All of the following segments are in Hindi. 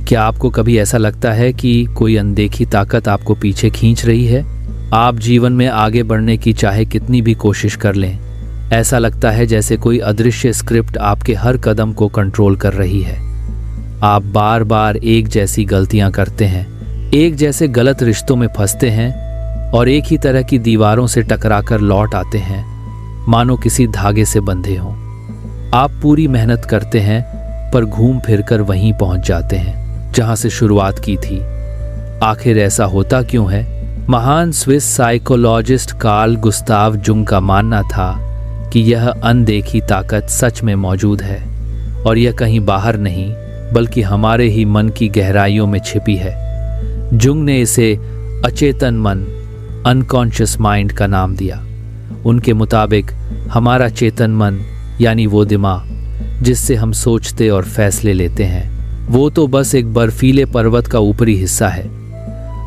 क्या आपको कभी ऐसा लगता है कि कोई अनदेखी ताकत आपको पीछे खींच रही है? आप जीवन में आगे बढ़ने की चाहे कितनी भी कोशिश कर लें, ऐसा लगता है जैसे कोई अदृश्य स्क्रिप्ट आपके हर कदम को कंट्रोल कर रही है। आप बार बार एक जैसी गलतियां करते हैं, एक जैसे गलत रिश्तों में फंसते हैं और एक ही तरह की दीवारों से टकराकर लौट आते हैं, मानो किसी धागे से बंधे हों। आप पूरी मेहनत करते हैं पर घूम फिरकर वहीं पहुंच जाते हैं जहां से शुरुआत की थी। आखिर ऐसा होता क्यों है? महान Swiss psychologist Carl Gustav Jung का मानना था कि यह अनदेखी ताकत सच में मौजूद है और यह कहीं बाहर नहीं बल्कि हमारे ही मन की गहराइयों में छिपी है। जुंग ने इसे अचेतन मन, अनकॉन्शियस माइंड का नाम दिया। उनके मुताबिक हमारा चेतन मन यानी वो दिमाग जिससे हम सोचते और फैसले लेते हैं, वो तो बस एक बर्फीले पर्वत का ऊपरी हिस्सा है।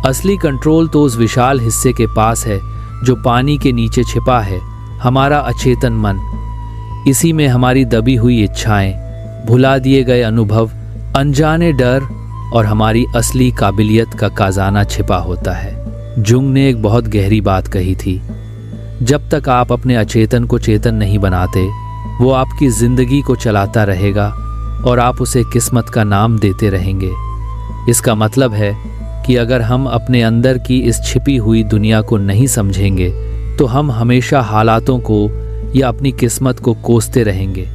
असली कंट्रोल तो उस विशाल हिस्से के पास है जो पानी के नीचे छिपा है, हमारा अचेतन मन। इसी में हमारी दबी हुई इच्छाएं, भुला दिए गए अनुभव, अनजाने डर और हमारी असली काबिलियत का खजाना छिपा होता है। जुंग ने एक बहुत गहरी बात कही थी, जब तक आप अपने अचेतन को चेतन नहीं बनाते, वो आपकी जिंदगी को चलाता रहेगा और आप उसे किस्मत का नाम देते रहेंगे। इसका मतलब है कि अगर हम अपने अंदर की इस छिपी हुई दुनिया को नहीं समझेंगे तो हम हमेशा हालातों को या अपनी किस्मत को कोसते रहेंगे,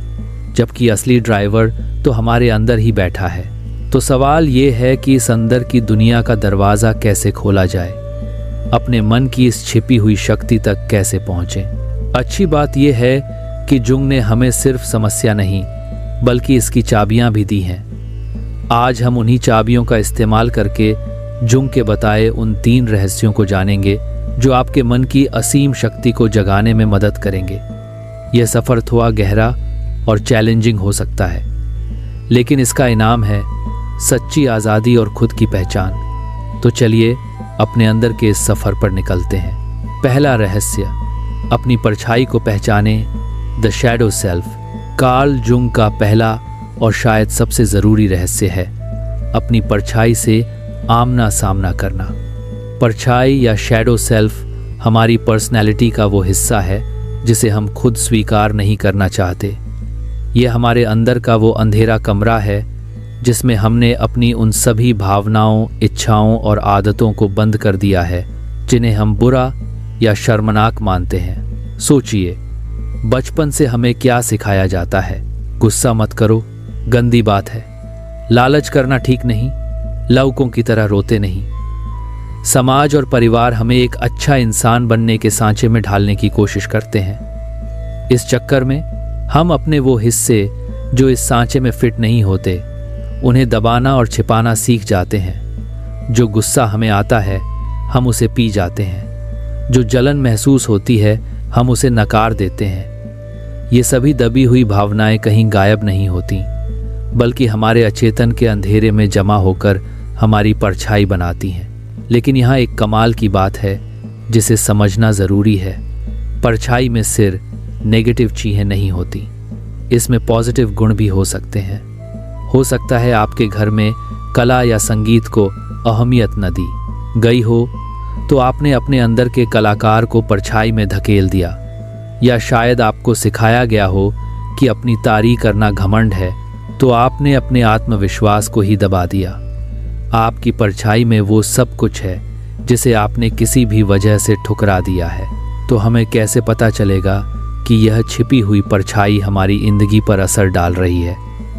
जबकि असली ड्राइवर तो हमारे अंदर ही बैठा है। तो सवाल ये है कि इस अंदर की दुनिया का दरवाज़ा कैसे खोला जाए, अपने मन की इस छिपी हुई शक्ति तक कैसे पहुँचें। अच्छी बात यह है कि जुंग ने हमें सिर्फ समस्या नहीं बल्कि इसकी चाबियां भी दी हैं। आज हम उन्हीं चाबियों का इस्तेमाल करके जुंग के बताए उन 3 रहस्यों को जानेंगे जो आपके मन की असीम शक्ति को जगाने में मदद करेंगे। यह सफ़र थोड़ा गहरा और चैलेंजिंग हो सकता है, लेकिन इसका इनाम है सच्ची आज़ादी और खुद की पहचान। तो चलिए अपने अंदर के इस सफ़र पर निकलते हैं। पहला रहस्य, अपनी परछाई को पहचाने, the shadow self. Karl Jung का पहला और शायद सबसे ज़रूरी रहस्य है अपनी परछाई से आमना सामना करना। परछाई या शैडो सेल्फ हमारी पर्सनैलिटी का वो हिस्सा है जिसे हम खुद स्वीकार नहीं करना चाहते। यह हमारे अंदर का वो अंधेरा कमरा है जिसमें हमने अपनी उन सभी भावनाओं, इच्छाओं और आदतों को बंद कर दिया है जिन्हें हम बुरा या शर्मनाक मानते हैं। सोचिए, बचपन से हमें क्या सिखाया जाता है? गुस्सा मत करो, गंदी बात है। लालच करना ठीक नहीं, लौकों की तरह रोते नहीं। समाज और परिवार हमें एक अच्छा इंसान बनने के सांचे में ढालने की कोशिश करते हैं। इस चक्कर में हम अपने वो हिस्से जो इस सांचे में फिट नहीं होते, उन्हें दबाना और छिपाना सीख जाते हैं। जो गुस्सा हमें आता है, हम उसे पी जाते हैं। जो जलन महसूस होती है, हम उसे नकार देते हैं। ये सभी दबी हुई भावनाएं कहीं गायब नहीं होती, बल्कि हमारे अचेतन के अंधेरे में जमा होकर हमारी परछाई बनाती हैं। लेकिन यहाँ एक कमाल की बात है जिसे समझना ज़रूरी है। परछाई में सिर्फ नेगेटिव चीज़ें नहीं होती, इसमें पॉजिटिव गुण भी हो सकते हैं। हो सकता है आपके घर में कला या संगीत को अहमियत न दी गई हो तो आपने अपने अंदर के कलाकार को परछाई में धकेल दिया, या शायद आपको सिखाया गया हो कि अपनी तारीफ करना घमंड है तो आपने अपने आत्मविश्वास को ही दबा दिया। आपकी परछाई में वो सब कुछ है जिसे आपने किसी भी वजह से ठुकरा दिया है। तो हमें कैसे पता चलेगा कि यह छिपी हुई परछाई हमारी जिंदगी पर असर डाल रही है?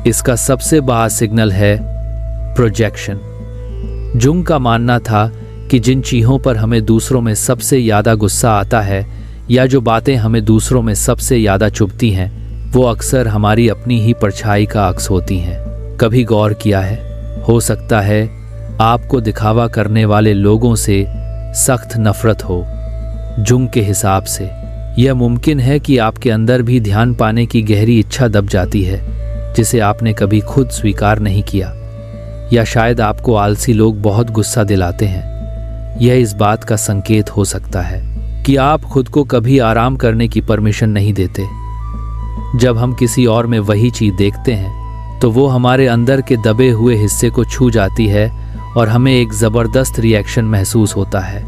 इसका सबसे बड़ा सिग्नल है प्रोजेक्शन। जुंग का मानना था कि जिन चीज़ों पर हमें दूसरों में सबसे ज़्यादा गुस्सा आता है या जो बातें हमें दूसरों में सबसे ज़्यादा चुभती हैं, वो अक्सर हमारी अपनी ही परछाई का अक्स होती हैं। कभी गौर किया है? हो सकता है आपको दिखावा करने वाले लोगों से सख्त नफरत हो। जुंग के हिसाब से यह मुमकिन है कि आपके अंदर भी ध्यान पाने की गहरी इच्छा दब जाती है जिसे आपने कभी खुद स्वीकार नहीं किया, या शायद आपको आलसी लोग बहुत गुस्सा दिलाते हैं। यह इस बात का संकेत हो सकता है कि आप खुद को कभी आराम करने की परमिशन नहीं देते। जब हम किसी और में वही चीज़ देखते हैं तो वो हमारे अंदर के दबे हुए हिस्से को छू जाती है और हमें एक ज़बरदस्त रिएक्शन महसूस होता है।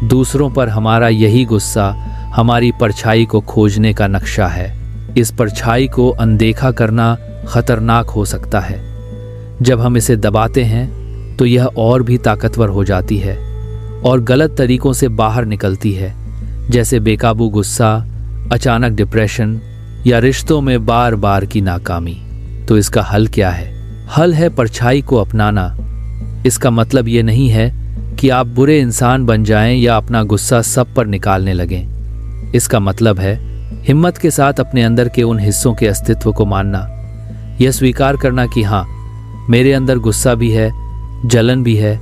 दूसरों पर हमारा यही गुस्सा हमारी परछाई को खोजने का नक्शा है। इस परछाई को अनदेखा करना खतरनाक हो सकता है। जब हम इसे दबाते हैं तो यह और भी ताकतवर हो जाती है और गलत तरीकों से बाहर निकलती है, जैसे बेकाबू गुस्सा, अचानक डिप्रेशन या रिश्तों में बार बार की नाकामी। तो इसका हल क्या है? हल है परछाई को अपनाना। इसका मतलब ये नहीं है कि आप बुरे इंसान बन जाएं या अपना गुस्सा सब पर निकालने लगें। इसका मतलब है हिम्मत के साथ अपने अंदर के उन हिस्सों के अस्तित्व को मानना, यह स्वीकार करना कि हाँ, मेरे अंदर गुस्सा भी है, जलन भी है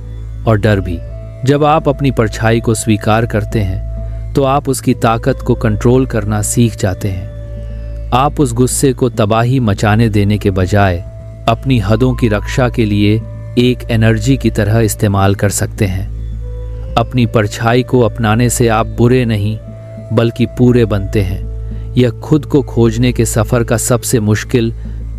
और डर भी। जब आप अपनी परछाई को स्वीकार करते हैं तो आप उसकी ताकत को कंट्रोल करना सीख जाते हैं। आप उस गुस्से को तबाही मचाने देने के बजाय अपनी हदों की रक्षा के लिए एक एनर्जी की तरह इस्तेमाल कर सकते हैं। अपनी परछाई को अपनाने से आप बुरे नहीं बल्कि पूरे बनते हैं। यह खुद को खोजने के सफ़र का सबसे मुश्किल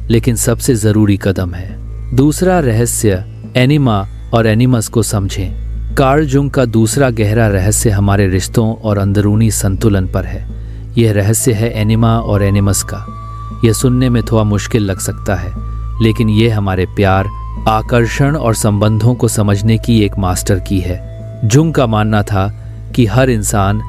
लेकिन सबसे ज़रूरी कदम है। दूसरा रहस्य एनिमा और एनिमस को समझें। कार्ल जुंग का दूसरा गहरा रहस्य हमारे रिश्तों और अंदरूनी संतुलन पर है। यह रहस्य है एनिमा और एनिमस का। यह सुनने में थोड़ा मुश्किल लग सकता है, लेकिन यह हमारे प्यार, आकर्षण और संबंधों को समझने की एक मास्टर की है। जुंग का मानना था कि हर इंसान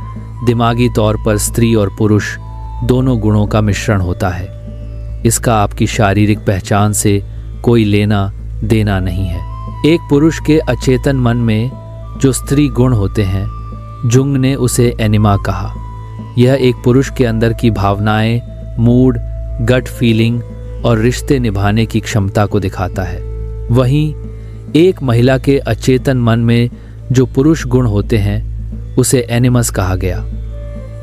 दिमागी तौर पर स्त्री और पुरुष दोनों गुणों का मिश्रण होता है। इसका आपकी शारीरिक पहचान से कोई लेना देना नहीं है। एक पुरुष के अचेतन मन में जो स्त्री गुण होते हैं, जुंग ने उसे एनिमा कहा। यह एक पुरुष के अंदर की भावनाएं, मूड, गट फीलिंग और रिश्ते निभाने की क्षमता को दिखाता है। वहीं एक महिला के अचेतन मन में जो पुरुष गुण होते हैं, उसे एनिमस कहा गया।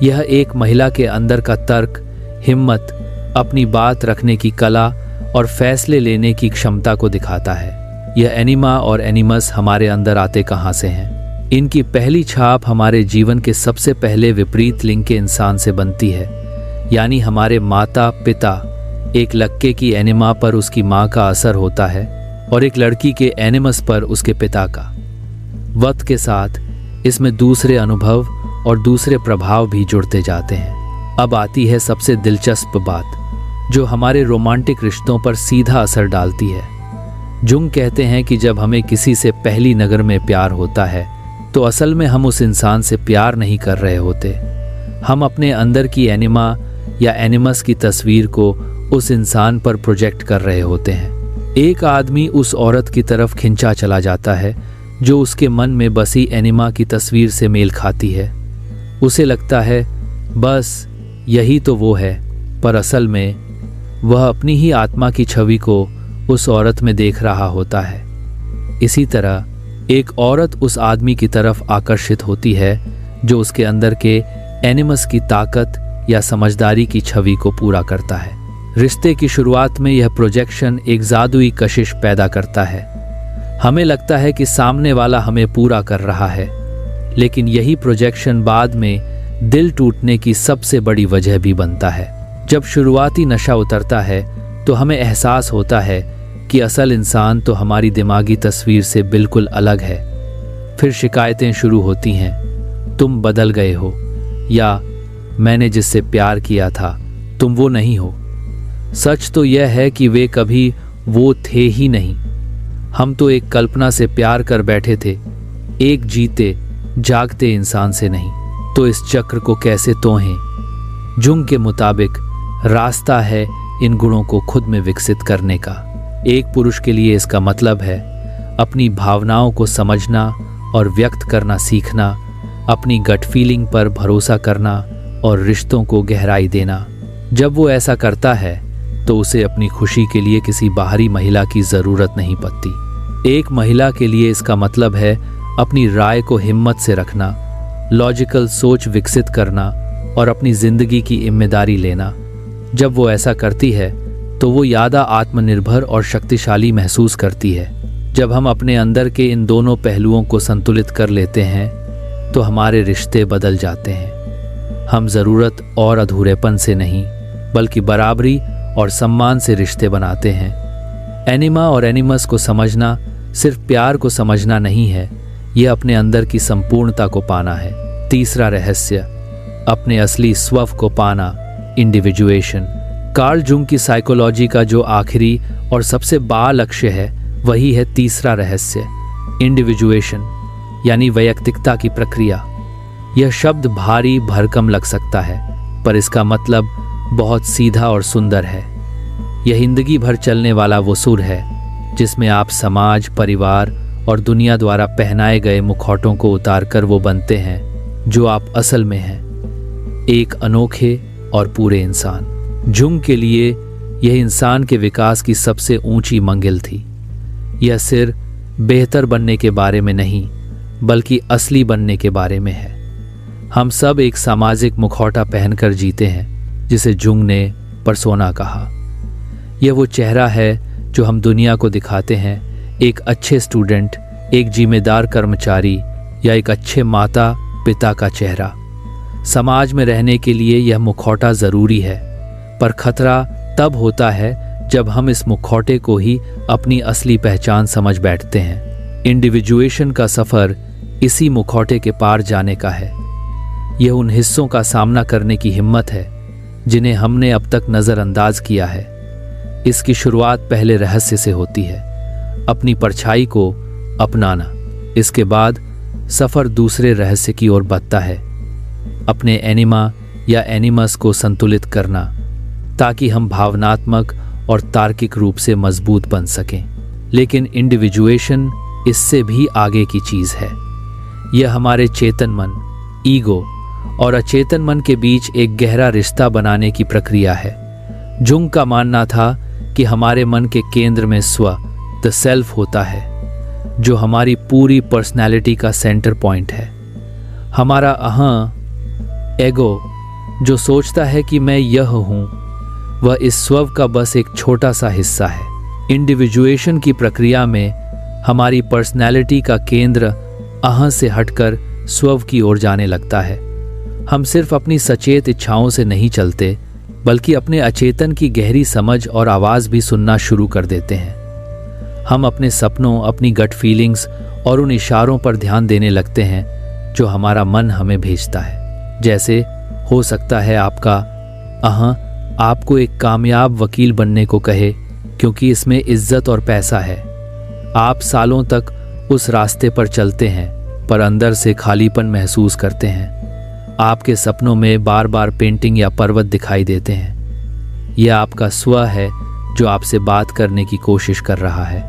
यह एक महिला के अंदर का तर्क, हिम्मत, अपनी बात रखने की कला और फैसले लेने की क्षमता को दिखाता है। यह एनिमा और एनिमस हमारे अंदर आते कहाँ से हैं? इनकी पहली छाप हमारे जीवन के सबसे पहले विपरीत लिंग के इंसान से बनती है, यानी हमारे माता पिता। एक लड़के की एनिमा पर उसकी माँ का असर होता है और एक लड़की के एनिमस पर उसके पिता का। वक्त के साथ इसमें दूसरे अनुभव और दूसरे प्रभाव भी जुड़ते जाते हैं। अब आती है सबसे दिलचस्प बात, जो हमारे रोमांटिक रिश्तों पर सीधा असर डालती है। जुंग कहते हैं कि जब हमें किसी से पहली नज़र में प्यार होता है तो असल में हम उस इंसान से प्यार नहीं कर रहे होते। हम अपने अंदर की एनिमा या एनिमस की तस्वीर को उस इंसान पर प्रोजेक्ट कर रहे होते हैं। एक आदमी उस औरत की तरफ खिंचा चला जाता है जो उसके मन में बसी एनिमा की तस्वीर से मेल खाती है। उसे लगता है बस यही तो वो है, पर असल में वह अपनी ही आत्मा की छवि को उस औरत में देख रहा होता है। इसी तरह एक औरत उस आदमी की तरफ आकर्षित होती है जो उसके अंदर के एनिमस की ताकत या समझदारी की छवि को पूरा करता है। रिश्ते की शुरुआत में यह प्रोजेक्शन एक जादुई कशिश पैदा करता है। हमें लगता है कि सामने वाला हमें पूरा कर रहा है, लेकिन यही प्रोजेक्शन बाद में दिल टूटने की सबसे बड़ी वजह भी बनता है। जब शुरुआती नशा उतरता है तो हमें एहसास होता है कि असल इंसान तो हमारी दिमागी तस्वीर से बिल्कुल अलग है। फिर शिकायतें शुरू होती हैं, तुम बदल गए हो, या मैंने जिससे प्यार किया था तुम वो नहीं हो। सच तो यह है कि वे कभी वो थे ही नहीं। हम तो एक कल्पना से प्यार कर बैठे थे, एक जीते जागते इंसान से नहीं। तो इस चक्र को कैसे तोड़ें? जुंग के मुताबिक रास्ता है इन गुणों को खुद में विकसित करने का। एक पुरुष के लिए इसका मतलब है अपनी भावनाओं को समझना और व्यक्त करना सीखना, अपनी गट फीलिंग पर भरोसा करना और रिश्तों को गहराई देना। जब वो ऐसा करता है तो उसे अपनी खुशी के लिए किसी बाहरी महिला की ज़रूरत नहीं पड़ती। एक महिला के लिए इसका मतलब है अपनी राय को हिम्मत से रखना, लॉजिकल सोच विकसित करना और अपनी ज़िंदगी की जिम्मेदारी लेना। जब वो ऐसा करती है तो वो ज़्यादा आत्मनिर्भर और शक्तिशाली महसूस करती है। जब हम अपने अंदर के इन दोनों पहलुओं को संतुलित कर लेते हैं तो हमारे रिश्ते बदल जाते हैं। हम ज़रूरत और अधूरेपन से नहीं बल्कि बराबरी और सम्मान से रिश्ते बनाते हैं। एनिमा और एनिमस को समझना सिर्फ प्यार को समझना नहीं है, यह अपने अंदर की संपूर्णता को पाना है। तीसरा रहस्य, अपने असली स्व को पाना, इंडिविजुएशन। कार्ल जुंग की साइकोलॉजी का जो आखिरी और सबसे बड़ा लक्ष्य है वही है तीसरा रहस्य, इंडिविजुएशन, यानी वैयक्तिकता की प्रक्रिया। यह शब्द भारी भरकम लग सकता है, पर इसका मतलब बहुत सीधा और सुंदर है। यह जिंदगी भर चलने वाला वो सुर है जिसमें आप समाज, परिवार और दुनिया द्वारा पहनाए गए मुखौटों को उतारकर वो बनते हैं जो आप असल में हैं, एक अनोखे और पूरे इंसान। जुंग के लिए यह इंसान के विकास की सबसे ऊंची मंजिल थी। यह सिर्फ बेहतर बनने के बारे में नहीं, बल्कि असली बनने के बारे में है। हम सब एक सामाजिक मुखौटा पहनकर जीते हैं, जिसे जुंग ने पर्सोना कहा। यह वो चेहरा है जो हम दुनिया को दिखाते हैं, एक अच्छे स्टूडेंट, एक जिम्मेदार कर्मचारी या एक अच्छे माता पिता का चेहरा। समाज में रहने के लिए यह मुखौटा ज़रूरी है, पर खतरा तब होता है जब हम इस मुखौटे को ही अपनी असली पहचान समझ बैठते हैं। इंडिविजुएशन का सफ़र इसी मुखौटे के पार जाने का है। यह उन हिस्सों का सामना करने की हिम्मत है जिन्हें हमने अब तक नज़रअंदाज किया है। इसकी शुरुआत पहले रहस्य से होती है, अपनी परछाई को अपनाना। इसके बाद सफ़र दूसरे रहस्य की ओर बढ़ता है, अपने एनिमा या एनिमस को संतुलित करना, ताकि हम भावनात्मक और तार्किक रूप से मजबूत बन सकें। लेकिन इंडिविजुएशन इससे भी आगे की चीज़ है। यह हमारे चेतन मन, ईगो और अचेतन मन के बीच एक गहरा रिश्ता बनाने की प्रक्रिया है। जुंग का मानना था कि हमारे मन के केंद्र में स्व, द सेल्फ होता है, जो हमारी पूरी पर्सनैलिटी का सेंटर पॉइंट है। हमारा अहं, एगो, जो सोचता है कि मैं यह हूँ, वह इस स्व का बस एक छोटा सा हिस्सा है। इंडिविजुएशन की प्रक्रिया में हमारी पर्सनैलिटी का केंद्र अहं से हटकर स्व की ओर जाने लगता है। हम सिर्फ अपनी सचेत इच्छाओं से नहीं चलते, बल्कि अपने अचेतन की गहरी समझ और आवाज़ भी सुनना शुरू कर देते हैं। हम अपने सपनों, अपनी गट फीलिंग्स और उन इशारों पर ध्यान देने लगते हैं जो हमारा मन हमें भेजता है। जैसे हो सकता है आपका अहं आपको एक कामयाब वकील बनने को कहे क्योंकि इसमें इज्जत और पैसा है। आप सालों तक उस रास्ते पर चलते हैं, पर अंदर से खालीपन महसूस करते हैं। आपके सपनों में बार बार पेंटिंग या पर्वत दिखाई देते हैं। यह आपका स्व है जो आपसे बात करने की कोशिश कर रहा है,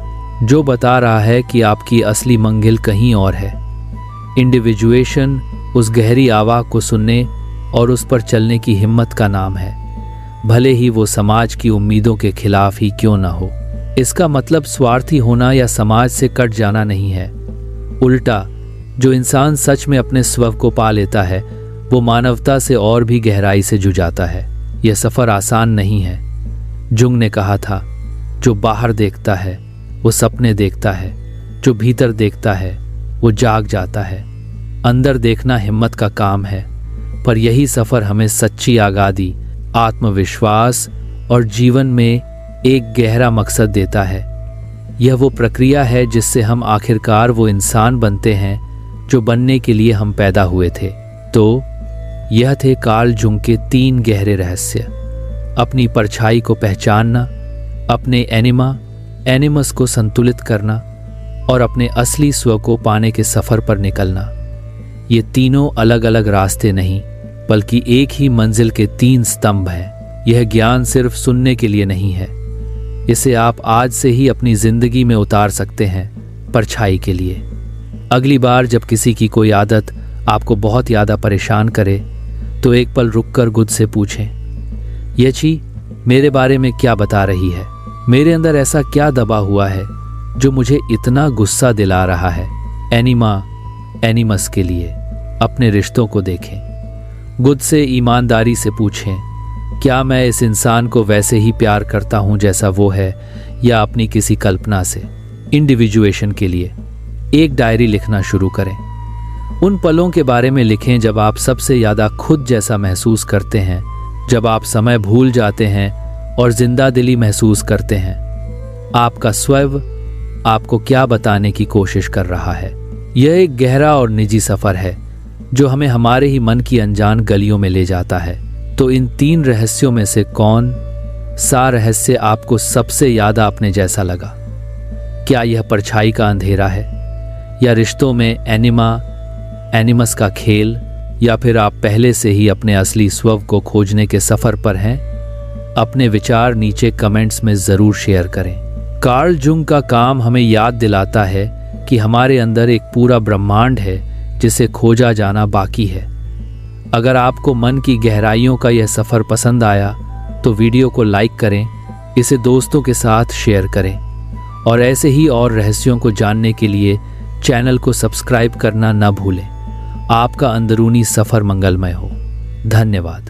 जो बता रहा है कि आपकी असली मंजिल कहीं और है। इंडिविजुएशन उस गहरी आवाज़ को सुनने और उस पर चलने की हिम्मत का नाम है, भले ही वो समाज की उम्मीदों के खिलाफ ही क्यों ना हो। इसका मतलब स्वार्थी होना या समाज से कट जाना नहीं है। उल्टा, जो इंसान सच में अपने स्व को पा लेता है, वो मानवता से और भी गहराई से जुझाता है। यह सफ़र आसान नहीं है। जुंग ने कहा था, जो बाहर देखता है वो सपने देखता है, जो भीतर देखता है वो जाग जाता है। अंदर देखना हिम्मत का काम है, पर यही सफ़र हमें सच्ची आज़ादी, आत्मविश्वास और जीवन में एक गहरा मकसद देता है। यह वो प्रक्रिया है जिससे हम आखिरकार वो इंसान बनते हैं जो बनने के लिए हम पैदा हुए थे। तो यह थे कार्ल जुंग के 3 गहरे रहस्य। अपनी परछाई को पहचानना, अपने एनिमा, एनिमस को संतुलित करना और अपने असली स्व को पाने के सफ़र पर निकलना। ये तीनों अलग अलग रास्ते नहीं, बल्कि एक ही मंजिल के 3 स्तंभ हैं। यह ज्ञान सिर्फ सुनने के लिए नहीं है, इसे आप आज से ही अपनी ज़िंदगी में उतार सकते हैं, परछाई के लिए। अगली बार जब किसी की कोई आदत आपको बहुत ज़्यादा परेशान करे, तो एक पल रुककर खुद से पूछें, ये चीज़ मेरे बारे में क्या बता रही है? मेरे अंदर ऐसा क्या दबा हुआ है जो मुझे इतना गुस्सा दिला रहा है? एनिमा, एनिमस के लिए अपने रिश्तों को देखें। खुद से ईमानदारी से पूछें, क्या मैं इस इंसान को वैसे ही प्यार करता हूँ जैसा वो है, या अपनी किसी कल्पना से? इंडिविजुएशन के लिए एक डायरी लिखना शुरू करें। उन पलों के बारे में लिखें जब आप सबसे ज़्यादा खुद जैसा महसूस करते हैं, जब आप समय भूल जाते हैं और जिंदा दिली महसूस करते हैं। आपका स्वयं आपको क्या बताने की कोशिश कर रहा है। यह एक गहरा और निजी सफर है जो हमें हमारे ही मन की अनजान गलियों में ले जाता है। तो इन 3 रहस्यों में से कौन सा रहस्य आपको सबसे ज्यादा अपने जैसा लगा? क्या यह परछाई का अंधेरा है, या रिश्तों में एनिमस का खेल, या फिर आप पहले से ही अपने असली स्वयं को खोजने के सफर पर हैं? अपने विचार नीचे कमेंट्स में जरूर शेयर करें। कार्ल जुंग का काम हमें याद दिलाता है कि हमारे अंदर एक पूरा ब्रह्मांड है जिसे खोजा जाना बाकी है। अगर आपको मन की गहराइयों का यह सफर पसंद आया तो वीडियो को लाइक करें, इसे दोस्तों के साथ शेयर करें और ऐसे ही और रहस्यों को जानने के लिए चैनल को सब्सक्राइब करना न भूलें। आपका अंदरूनी सफर मंगलमय हो। धन्यवाद।